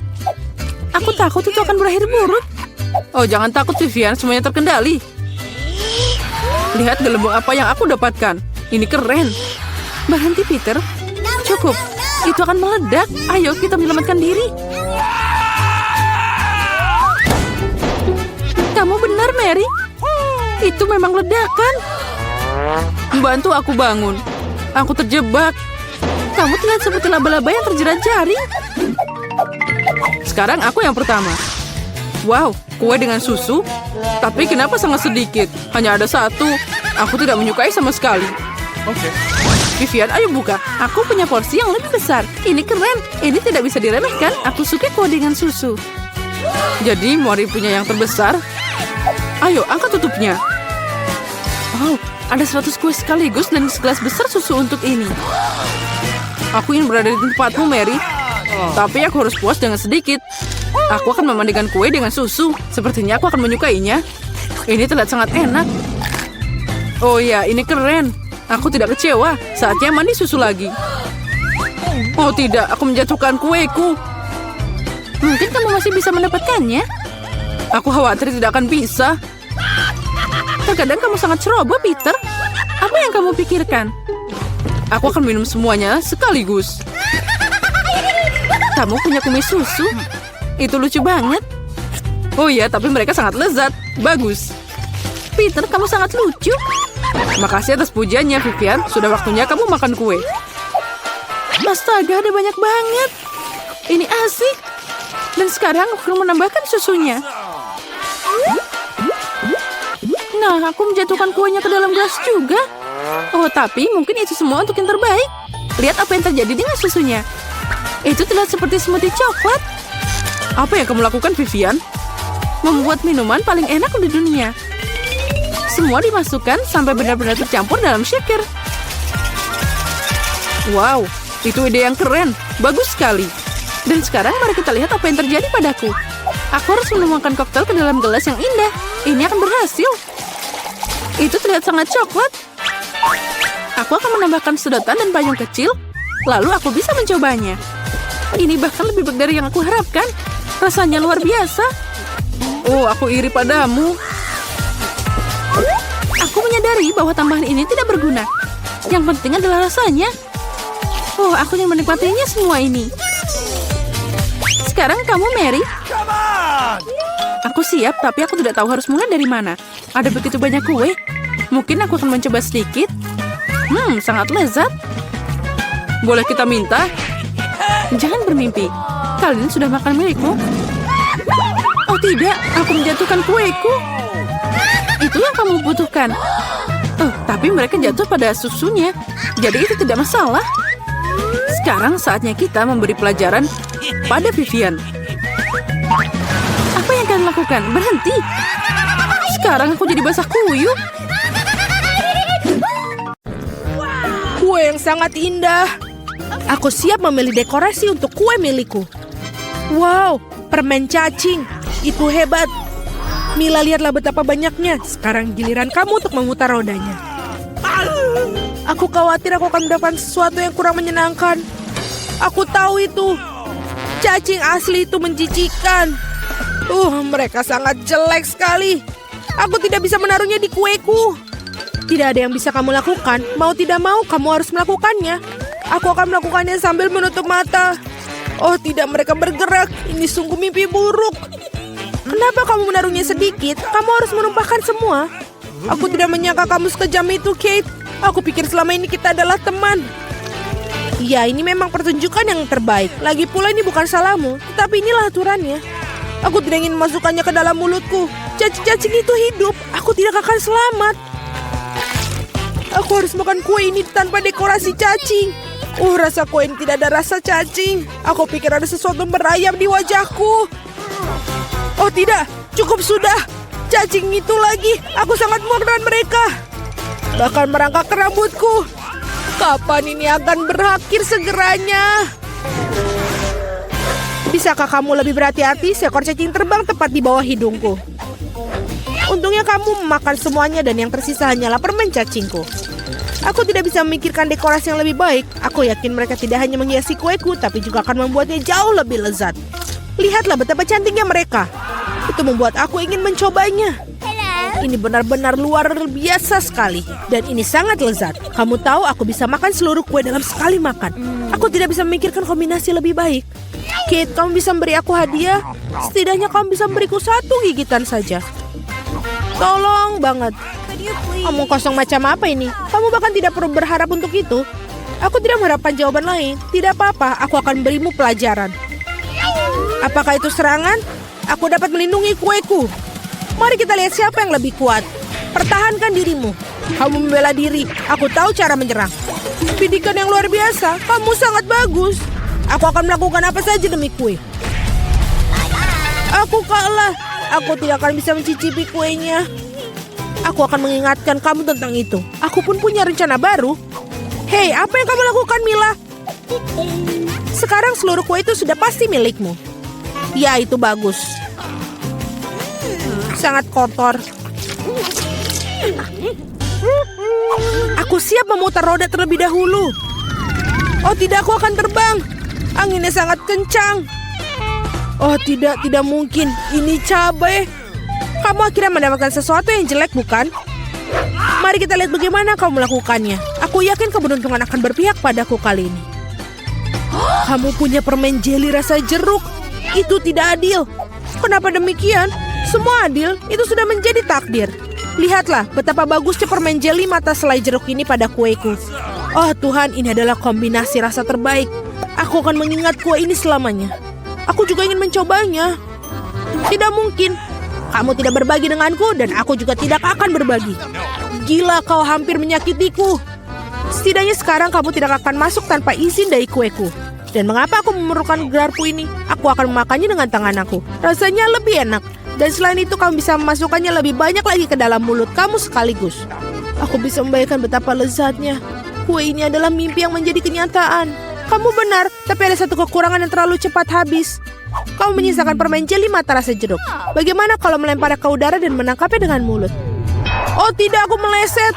Speaker 3: Aku takut itu akan berakhir buruk. Oh, jangan takut Vivian, semuanya terkendali. Lihat gelembung apa yang aku dapatkan. Ini keren. Berhenti Peter. Cukup. Itu akan meledak. Ayo kita menyelamatkan diri. Kamu benar, Mary. Itu memang ledakan. Bantu aku bangun. Aku terjebak. Kamu terlihat seperti laba-laba yang terjerat jaring. Sekarang aku yang pertama. Wow, kue dengan susu. Tapi kenapa sangat sedikit? Hanya ada satu. Aku tidak menyukai sama sekali.
Speaker 2: Oke.
Speaker 3: Vivian, ayo buka. Aku punya porsi yang lebih besar. Ini keren. Ini tidak bisa diremehkan. Aku suka kue dengan susu. Jadi, Mori punya yang terbesar. Ayo, angkat tutupnya. Wow, ada 100 kue sekaligus dan segelas besar susu untuk ini. Aku ingin berada di tempatmu, Mary. Tapi aku harus puas dengan sedikit. Aku akan memandikan kue dengan susu. Sepertinya aku akan menyukainya. Ini terlihat sangat enak. Oh ya, ini keren. Aku tidak kecewa. Saatnya mandi susu lagi. Oh tidak, aku menjatuhkan kueku. Mungkin kamu masih bisa mendapatkannya. Aku khawatir tidak akan bisa. Terkadang kamu sangat ceroboh, Peter. Apa yang kamu pikirkan? Aku akan minum semuanya sekaligus. Kamu punya kumis susu? Itu lucu banget. Oh iya, tapi mereka sangat lezat. Bagus. Peter, kamu sangat lucu. Makasih atas pujiannya, Vivian. Sudah waktunya kamu makan kue. Astaga, ada banyak banget. Ini asik. Dan sekarang aku menambahkan susunya. Nah, aku menjatuhkan kuenya ke dalam gelas juga. Oh, tapi mungkin itu semua untuk yang terbaik. Lihat apa yang terjadi dengan susunya. Itu terlihat seperti smoothie coklat. Apa yang kamu lakukan, Vivian? Membuat minuman paling enak di dunia. Semua dimasukkan sampai benar-benar tercampur dalam shaker. Wow, itu ide yang keren. Bagus sekali. Dan sekarang mari kita lihat apa yang terjadi padaku. Aku harus menuangkan koktail ke dalam gelas yang indah. Ini akan berhasil. Itu terlihat sangat coklat. Aku akan menambahkan sedotan dan payung kecil. Lalu aku bisa mencobanya. Ini bahkan lebih baik dari yang aku harapkan. Rasanya luar biasa. Oh, aku iri padamu. Aku menyadari bahwa tambahan ini tidak berguna. Yang penting adalah rasanya. Oh, aku yang menikmatinya semua ini. Sekarang kamu, Mary.
Speaker 2: Come on!
Speaker 3: Aku siap, tapi aku tidak tahu harus mulai dari mana. Ada begitu banyak kue. Mungkin aku akan mencoba sedikit. Sangat lezat. Boleh kita minta? Jangan bermimpi. Kalian sudah makan milikmu? Oh tidak, aku menjatuhkan kueku. Itu yang kamu butuhkan. Oh, tapi mereka jatuh pada susunya. Jadi itu tidak masalah. Sekarang saatnya kita memberi pelajaran pada Vivian. Apa yang kalian lakukan? Berhenti. Sekarang aku jadi basah kuyup.
Speaker 1: Kue yang sangat indah. Aku siap memilih dekorasi untuk kue milikku. Wow, permen cacing. Itu hebat. Mila, lihatlah betapa banyaknya. Sekarang giliran kamu untuk memutar rodanya. Aku khawatir aku akan mendapatkan sesuatu yang kurang menyenangkan. Aku tahu itu. Cacing asli itu menjijikan. Mereka sangat jelek sekali. Aku tidak bisa menaruhnya di kueku. Tidak ada yang bisa kamu lakukan. Mau tidak mau, kamu harus melakukannya. Aku akan melakukannya sambil menutup mata. Oh tidak, mereka bergerak. Ini sungguh mimpi buruk. Kenapa kamu menaruhnya sedikit? Kamu harus menumpahkan semua. Aku tidak menyangka kamu sekejam itu, Kate. Aku pikir selama ini kita adalah teman. Ya, ini memang pertunjukan yang terbaik. Lagi pula ini bukan salahmu, tetapi inilah aturannya. Aku tidak ingin memasukkannya ke dalam mulutku. Cacing-cacing itu hidup. Aku tidak akan selamat. Aku harus makan kue ini tanpa dekorasi cacing. Rasa kue ini tidak ada rasa cacing. Aku pikir ada sesuatu merayap di wajahku. Oh tidak, cukup sudah. Cacing itu lagi. Aku sangat muak dengan mereka. Bahkan merangkak ke rambutku. Kapan ini akan berakhir segeranya? Bisakah kamu lebih berhati-hati? Seekor cacing terbang tepat di bawah hidungku. Untungnya kamu memakan semuanya dan yang tersisa hanyalah permen cacingku. Aku tidak bisa memikirkan dekorasi yang lebih baik. Aku yakin mereka tidak hanya menghiasi kueku, tapi juga akan membuatnya jauh lebih lezat. Lihatlah betapa cantiknya mereka. Itu membuat aku ingin mencobanya. Ini benar-benar luar biasa sekali. Dan ini sangat lezat. Kamu tahu aku bisa makan seluruh kue dalam sekali makan. Aku tidak bisa memikirkan kombinasi lebih baik. Kate, kamu bisa memberi aku hadiah? Setidaknya kamu bisa memberiku satu gigitan saja. Tolong banget. Omong kosong macam apa ini? Kamu bahkan tidak perlu berharap untuk itu. Aku tidak mengharapkan jawaban lain. Tidak apa-apa, aku akan berimu pelajaran. Apakah itu serangan? Aku dapat melindungi kueku. Mari kita lihat siapa yang lebih kuat. Pertahankan dirimu. Kamu membela diri. Aku tahu cara menyerang. Bidikan yang luar biasa. Kamu sangat bagus. Aku akan melakukan apa saja demi kue. Aku kalah. Aku tidak akan bisa mencicipi kuenya. Aku akan mengingatkan kamu tentang itu. Aku pun punya rencana baru. Hei, apa yang kamu lakukan, Mila? Sekarang seluruh kue itu sudah pasti milikmu. Ya, itu bagus. Sangat kotor. Aku siap memutar roda terlebih dahulu. Oh tidak, aku akan terbang. Anginnya sangat kencang. Oh tidak mungkin. Ini cabai. Kamu akhirnya mendapatkan sesuatu yang jelek, bukan? Mari kita lihat bagaimana kamu melakukannya. Aku yakin keberuntungan akan berpihak padaku kali ini. Kamu punya permen jeli rasa jeruk. Itu tidak adil. Kenapa demikian? Semua adil, itu sudah menjadi takdir. Lihatlah betapa bagusnya permen jeli mata selai jeruk ini pada kueku. Oh Tuhan, ini adalah kombinasi rasa terbaik. Aku akan mengingat kue ini selamanya. Aku juga ingin mencobanya. Tidak mungkin. Kamu tidak berbagi denganku dan aku juga tidak akan berbagi. Gila, kau hampir menyakitiku. Setidaknya sekarang kamu tidak akan masuk tanpa izin dari kueku. Dan mengapa aku memerlukan garpu ini? Aku akan memakannya dengan tangan aku. Rasanya lebih enak. Dan selain itu kamu bisa memasukkannya lebih banyak lagi ke dalam mulut kamu sekaligus. Aku bisa membayangkan betapa lezatnya. Kue ini adalah mimpi yang menjadi kenyataan. Kamu benar, tapi ada satu kekurangan yang terlalu cepat habis. Kamu menyisakan permen jeli mata rasa jeruk. Bagaimana kalau melemparnya ke udara dan menangkapnya dengan mulut? Oh tidak, aku meleset.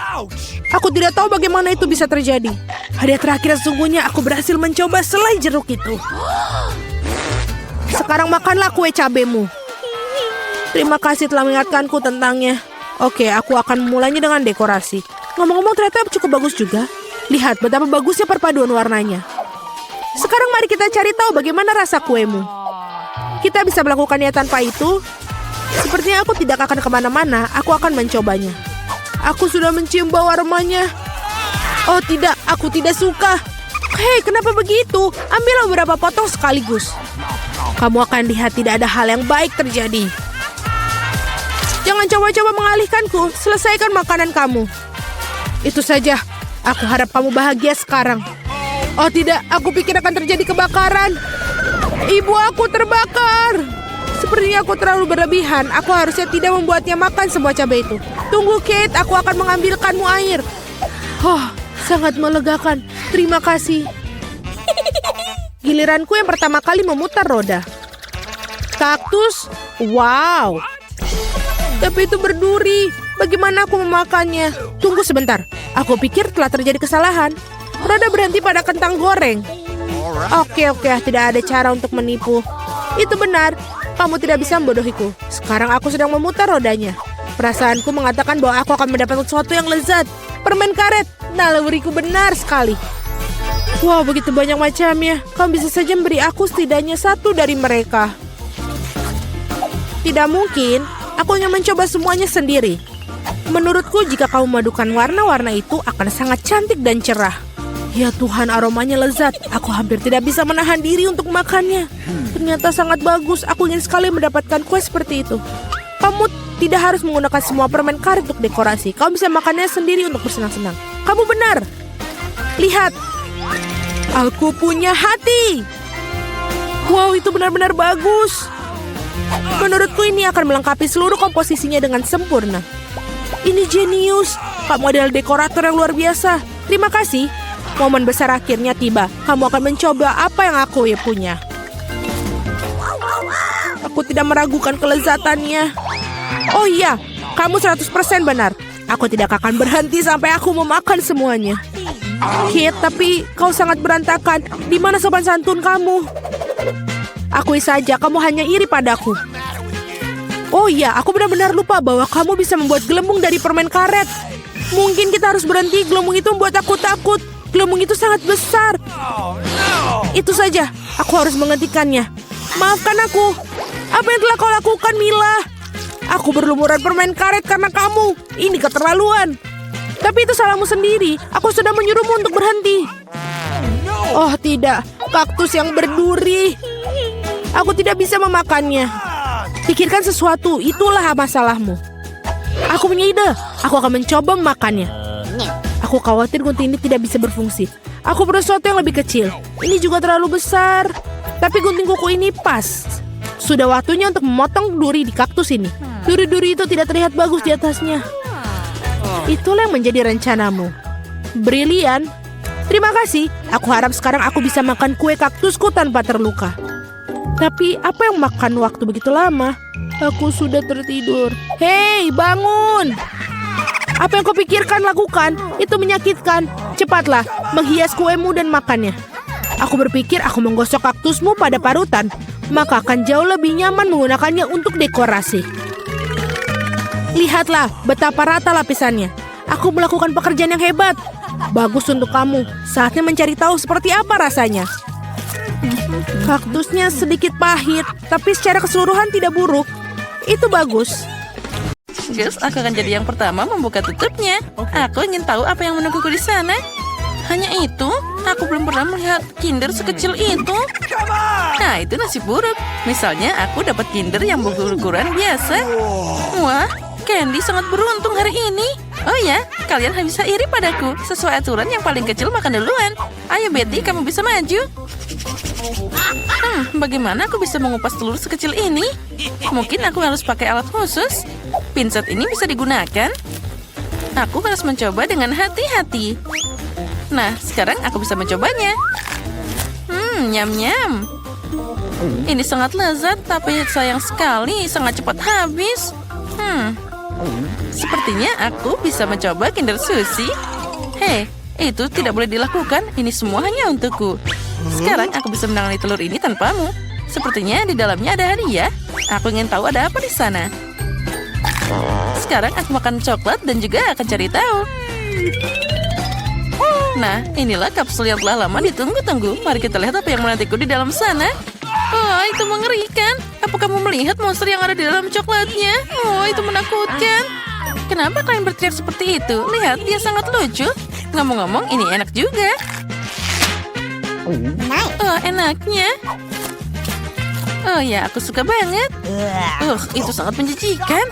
Speaker 1: Aku tidak tahu bagaimana itu bisa terjadi. Hadiah terakhir sesungguhnya aku berhasil mencoba selai jeruk itu. Sekarang makanlah kue cabemu. Terima kasih telah mengingatkanku tentangnya. Oke, aku akan memulainya dengan dekorasi. Ngomong-ngomong ternyata cukup bagus juga. Lihat betapa bagusnya perpaduan warnanya. Sekarang mari kita cari tahu bagaimana rasa kuemu. Kita bisa melakukannya tanpa itu. Sepertinya aku tidak akan kemana-mana. Aku akan mencobanya. Aku sudah mencium bau aromanya. Oh tidak, aku tidak suka. Hei, kenapa begitu? Ambillah beberapa potong sekaligus. Kamu akan lihat tidak ada hal yang baik terjadi. Jangan coba-coba mengalihkanku. Selesaikan makanan kamu. Itu saja. Aku harap kamu bahagia sekarang. Oh tidak, aku pikir akan terjadi kebakaran. Ibu aku terbakar. Sepertinya aku terlalu berlebihan. Aku harusnya tidak membuatnya makan semua cabai itu. Tunggu Kate, aku akan mengambilkanmu air. Oh, sangat melegakan. Terima kasih. Giliranku yang pertama kali memutar roda. Kaktus? Wow. Tapi itu berduri. Bagaimana aku memakannya? Tunggu sebentar. Aku pikir telah terjadi kesalahan. Roda berhenti pada kentang goreng. Oke, tidak ada cara untuk menipu. Itu benar. Kamu tidak bisa membodohiku. Sekarang aku sedang memutar rodanya. Perasaanku mengatakan bahwa aku akan mendapat sesuatu yang lezat. Permen karet. Naluriku benar sekali. Wow, begitu banyak macamnya. Kamu bisa saja memberi aku setidaknya satu dari mereka. Tidak mungkin. Aku ingin mencoba semuanya sendiri. Menurutku jika kamu memadukan warna-warna itu akan sangat cantik dan cerah. Ya Tuhan, aromanya lezat. Aku hampir tidak bisa menahan diri untuk makannya. Ternyata sangat bagus. Aku ingin sekali mendapatkan kue seperti itu. Kamu tidak harus menggunakan semua permen karet untuk dekorasi. Kamu bisa makannya sendiri untuk bersenang-senang. Kamu benar. Lihat. Aku punya hati. Wow, itu benar-benar bagus. Menurutku ini akan melengkapi seluruh komposisinya dengan sempurna. Ini jenius. Kamu adalah dekorator yang luar biasa. Terima kasih. Momen besar akhirnya tiba. Kamu akan mencoba apa yang aku punya. Aku tidak meragukan kelezatannya. Oh iya, kamu 100% benar. Aku tidak akan berhenti sampai aku memakan semuanya. Kit, tapi kau sangat berantakan. Di mana sopan santun kamu? Akui saja, kamu hanya iri padaku. Oh iya, aku benar-benar lupa bahwa kamu bisa membuat gelembung dari permen karet. Mungkin kita harus berhenti, gelembung itu membuat aku takut. Gelembung itu sangat besar. Itu saja, aku harus menghentikannya. Maafkan aku. Apa yang telah kau lakukan, Mila? Aku berlumuran permen karet karena kamu. Ini keterlaluan. Tapi itu salahmu sendiri. Aku sudah menyuruhmu untuk berhenti. Oh tidak, kaktus yang berduri. Aku tidak bisa memakannya. Pikirkan sesuatu, itulah masalahmu. Aku punya ide. Aku akan mencoba memakannya. Aku khawatir gunting ini tidak bisa berfungsi. Aku perlu sesuatu yang lebih kecil. Ini juga terlalu besar. Tapi gunting kuku ini pas. Sudah waktunya untuk memotong duri di kaktus ini. Duri-duri itu tidak terlihat bagus di atasnya. Itulah yang menjadi rencanamu. Brilian. Terima kasih. Aku harap sekarang aku bisa makan kue kaktusku tanpa terluka. Tapi apa yang makan waktu begitu lama? Aku sudah tertidur. Hei, bangun! Apa yang kau pikirkan lakukan? Itu menyakitkan. Cepatlah, menghias kuemu dan makannya. Aku berpikir aku menggosok kaktusmu pada parutan, maka akan jauh lebih nyaman menggunakannya untuk dekorasi. Lihatlah betapa rata lapisannya. Aku melakukan pekerjaan yang hebat. Bagus untuk kamu. Saatnya mencari tahu seperti apa rasanya. Kaktusnya sedikit pahit, tapi secara keseluruhan tidak buruk. Itu bagus.
Speaker 3: Gus, aku akan jadi yang pertama membuka tutupnya. Aku ingin tahu apa yang menungguku di sana. Hanya itu, aku belum pernah melihat Kinder sekecil itu. Nah, itu nasib buruk. Misalnya, aku dapat Kinder yang berukuran biasa. Wah, Candy sangat beruntung hari ini. Oh ya, kalian bisa iri padaku. Sesuai aturan yang paling kecil makan duluan. Ayo Betty, kamu bisa maju. Bagaimana aku bisa mengupas telur sekecil ini? Mungkin aku harus pakai alat khusus. Pinset ini bisa digunakan. Aku harus mencoba dengan hati-hati. Nah, sekarang aku bisa mencobanya. Nyam-nyam. Ini sangat lezat, tapi sayang sekali, sangat cepat habis. Sepertinya aku bisa mencoba Kinder Sushi. Hei, itu tidak boleh dilakukan. Ini semua hanya untukku. Sekarang aku bisa menangani telur ini tanpamu. Sepertinya di dalamnya ada hadiah. Aku ingin tahu ada apa di sana. Sekarang aku makan coklat dan juga akan cari tahu. Nah, inilah kapsul yang telah lama ditunggu-tunggu. Mari kita lihat apa yang menantiku di dalam sana. Oh, itu mengerikan. Apa kamu melihat monster yang ada di dalam coklatnya? Oh, itu menakutkan. Kenapa kalian berteriak seperti itu? Lihat, dia sangat lucu. Ngomong-ngomong, ini enak juga. Oh, enaknya. Oh ya, aku suka banget. Itu sangat menjijikan.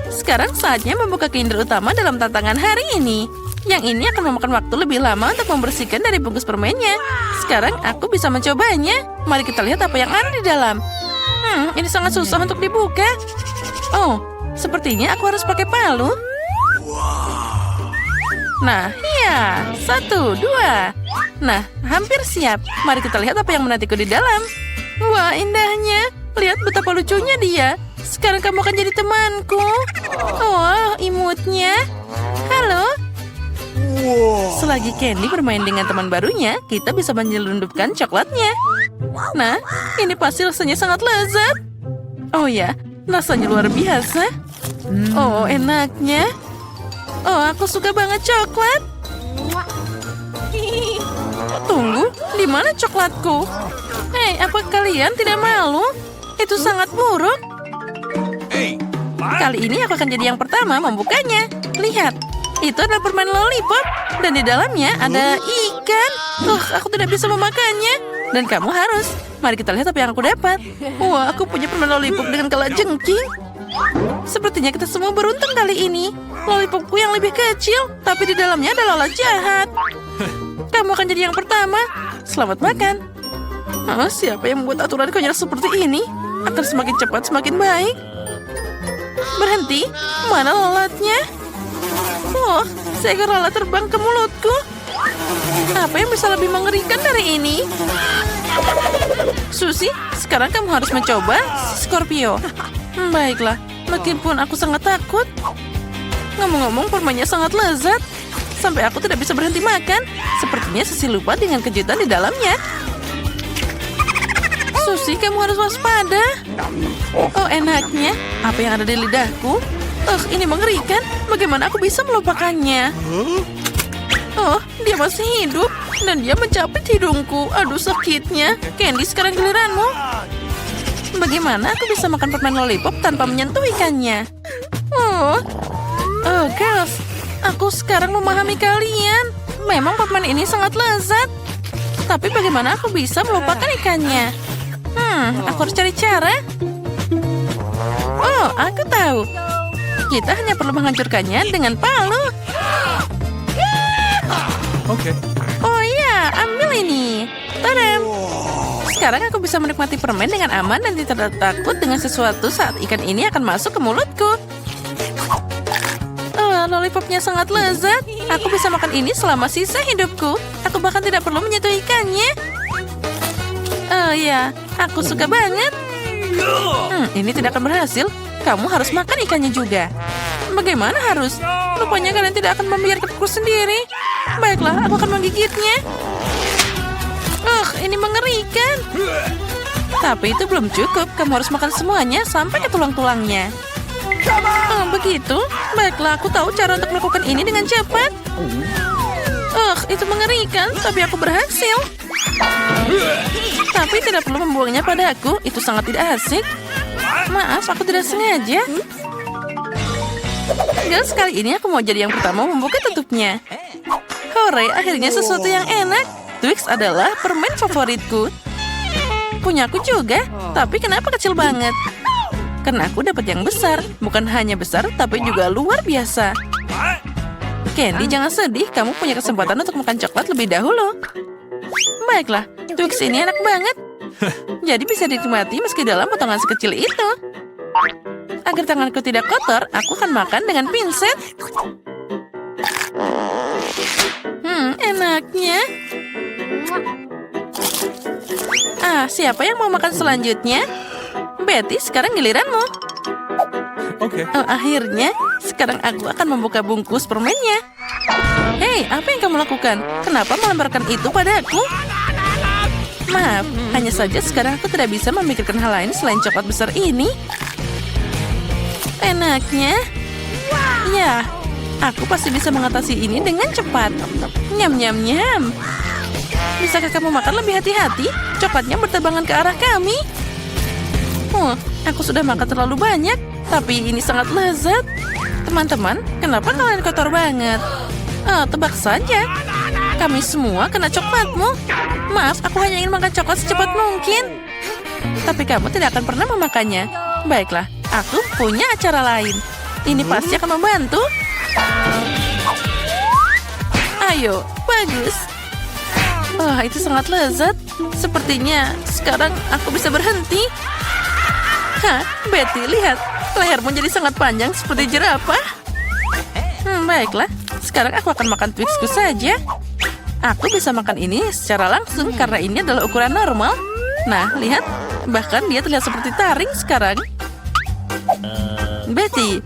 Speaker 3: Sekarang saatnya membuka Kinder utama dalam tantangan hari ini. Yang ini akan memakan waktu lebih lama untuk membersihkan dari bungkus permennya. Sekarang aku bisa mencobanya. Mari kita lihat apa yang ada di dalam. Ini sangat susah untuk dibuka. Oh, sepertinya aku harus pakai palu. Nah, iya. 1, 2. Nah, hampir siap. Mari kita lihat apa yang menantiku di dalam. Wah, indahnya. Lihat betapa lucunya dia. Sekarang kamu akan jadi temanku. Oh, imutnya. Halo. Selagi Candy bermain dengan teman barunya, kita bisa menyelundupkan coklatnya. Nah, ini pasti rasanya sangat lezat. Oh ya, rasanya luar biasa. Oh, enaknya. Oh, aku suka banget coklat. Tunggu, di mana coklatku? Hei, apa kalian tidak malu? Itu sangat buruk. Kali ini aku akan jadi yang pertama membukanya. Lihat, itu adalah permen lollipop. Dan di dalamnya ada ikan. Aku tidak bisa memakannya. Dan kamu harus. Mari kita lihat apa yang aku dapat. Wah, aku punya permen lollipop dengan kalajengking. Sepertinya kita semua beruntung kali ini. Lollipopku yang lebih kecil, tapi di dalamnya ada lalat jahat. Kamu akan jadi yang pertama. Selamat makan. Siapa yang membuat aturan konyol seperti ini? Akan semakin cepat semakin baik. Berhenti. Mana lalatnya? Oh, seekor lalat terbang ke mulutku. Apa yang bisa lebih mengerikan dari ini? Susie, sekarang kamu harus mencoba Scorpio. Baiklah, meskipun aku sangat takut. Ngomong-ngomong, permennya sangat lezat. Sampai aku tidak bisa berhenti makan. Sepertinya Susie lupa dengan kejutan di dalamnya. Susie, kamu harus waspada. Oh, enaknya. Apa yang ada di lidahku? Ini mengerikan. Bagaimana aku bisa melupakannya? Oh, dia masih hidup. Dan dia mencapit hidungku. Aduh, sakitnya. Candy, sekarang giliranmu. Bagaimana aku bisa makan permen lollipop tanpa menyentuh ikannya? Oh, girls. Aku sekarang memahami kalian. Memang permen ini sangat lezat. Tapi bagaimana aku bisa melupakan ikannya? Aku harus cari cara. Oh, aku tahu. Kita hanya perlu menghancurkannya dengan palu.
Speaker 2: Oke.
Speaker 3: Oh iya, ambil ini. Tadam. Sekarang aku bisa menikmati permen dengan aman dan tidak takut dengan sesuatu saat ikan ini akan masuk ke mulutku. Lollipopnya sangat lezat. Aku bisa makan ini selama sisa hidupku. Aku bahkan tidak perlu menyentuh ikannya. Oh ya, aku suka banget. Ini tidak akan berhasil. Kamu harus makan ikannya juga. Bagaimana harus? Rupanya kalian tidak akan membiarkanku sendiri. Baiklah, aku akan menggigitnya. Ini mengerikan. Tapi itu belum cukup. Kamu harus makan semuanya sampai ke tulang-tulangnya. Begitu? Baiklah, aku tahu cara untuk melakukan ini dengan cepat. Itu mengerikan, tapi aku berhasil. Tapi tidak perlu membuangnya padaku. Itu sangat tidak asik. Maaf, aku tidak sengaja. Guys, kali ini aku mau jadi yang pertama membuka tutupnya. Hore, akhirnya sesuatu yang enak. Twix adalah permen favoritku. Punyaku juga, tapi kenapa kecil banget? Karena aku dapat yang besar. Bukan hanya besar, tapi juga luar biasa. Candy, jangan sedih. Kamu punya kesempatan untuk makan coklat lebih dahulu. Baiklah, Twix ini enak banget. Jadi bisa dinikmati meski dalam potongan sekecil itu. Agar tanganku tidak kotor, aku akan makan dengan pinset. Enaknya. Siapa yang mau makan selanjutnya? Betty, sekarang giliranmu.
Speaker 2: Oke.
Speaker 3: Akhirnya, sekarang aku akan membuka bungkus permennya. Hei, apa yang kamu lakukan? Kenapa melemparkan itu padaku? Maaf, hanya saja sekarang aku tidak bisa memikirkan hal lain selain coklat besar ini. Enaknya. Ya, aku pasti bisa mengatasi ini dengan cepat. Nyam, nyam, nyam. Bisakah kamu makan lebih hati-hati? Coklatnya berterbangan ke arah kami. Aku sudah makan terlalu banyak, tapi ini sangat lezat. Teman-teman, kenapa kalian kotor banget? Tebak saja. Kami semua kena coklatmu. Maaf, aku hanya ingin makan coklat secepat mungkin. Tapi kamu tidak akan pernah memakannya. Baiklah, aku punya acara lain. Ini pasti akan membantu. Ayo, bagus. Wah, itu sangat lezat. Sepertinya sekarang aku bisa berhenti. Hah, Betty, lihat. Lehermu jadi sangat panjang seperti jerapah. Baiklah. Sekarang aku akan makan Twixku saja. Aku bisa makan ini secara langsung karena ini adalah ukuran normal. Nah, lihat. Bahkan dia terlihat seperti taring sekarang. Betty,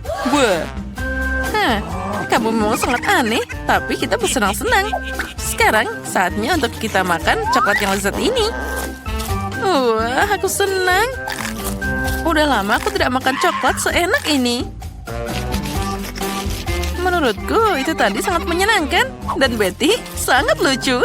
Speaker 3: kamu memang sangat aneh, tapi kita bersenang-senang. Sekarang saatnya untuk kita makan coklat yang lezat ini. Wah, aku senang. Udah lama aku tidak makan coklat seenak ini. Menurutku itu tadi sangat menyenangkan dan Betty sangat lucu.